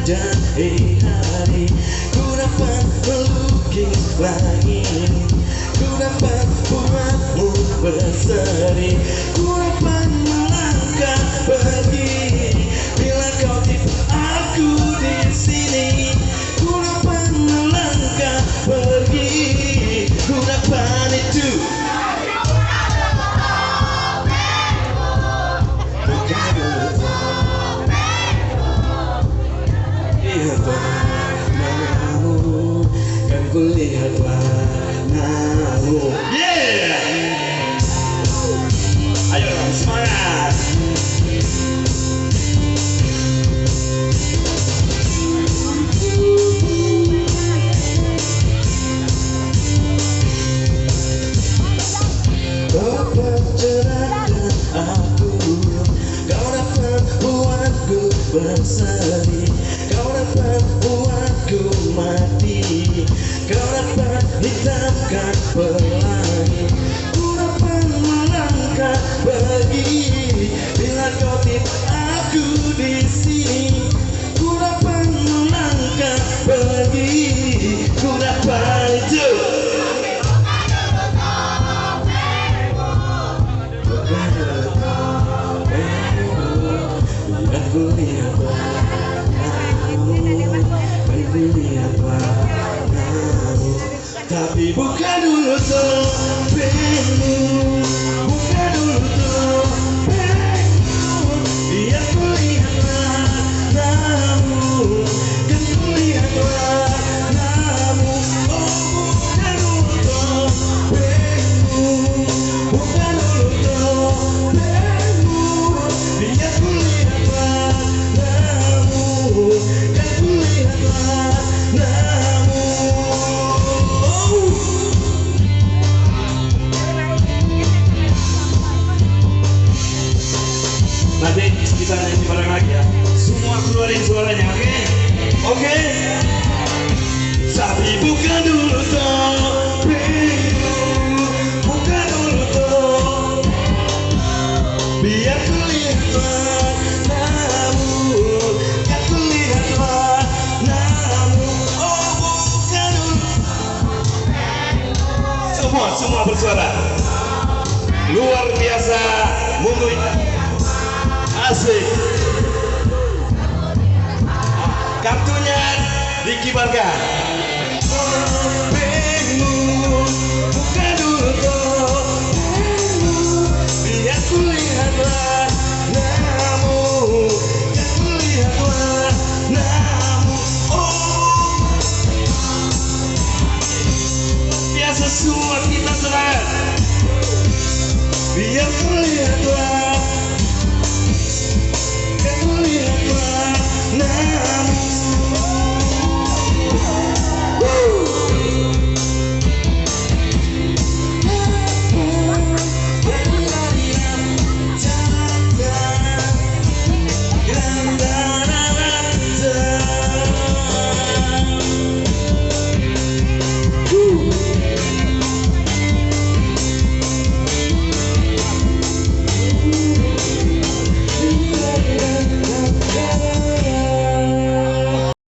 jahe hari. Ku dapat melukis langit, ku dapat buatmu berseri, ku dapat melangkah pergi bila kau tipu aku di sini. Ku dapat melangkah pergi, ku dapat itu. Kan ku lihat warnamu. Yeah! Ayo semangat. Kau dapat cerahkan aku, kau dapat buatku berseri, kau dapat buatku mati, kau dapat hitamkan pelangi. Ku dapat melangkah pergi bila kau tipu aku di sini. Ku dapat melangkah pergi, ku dapat itu. Biar ku lihat warnamu, tapi buka dulu topengmu, buka dulu topengmu, biar ku lihat warnamu, kan ku lihat warnamu. Oh, buka dulu topengmu, buka dulu topengmu, biar ku lihat warnamu, kan ku lihat warnamu. Nanti kita nyanyi bareng lagi ya. Semua keluarin suaranya, oke? Oke? Tapi buka dulu topengmu, buka dulu topengmu, biar ku lihat warnamu, biar ku lihat warnamu. Oh, buka dulu. Semua bersuara. Luar biasa, munggu. Asik. Kartunya dikibarkan.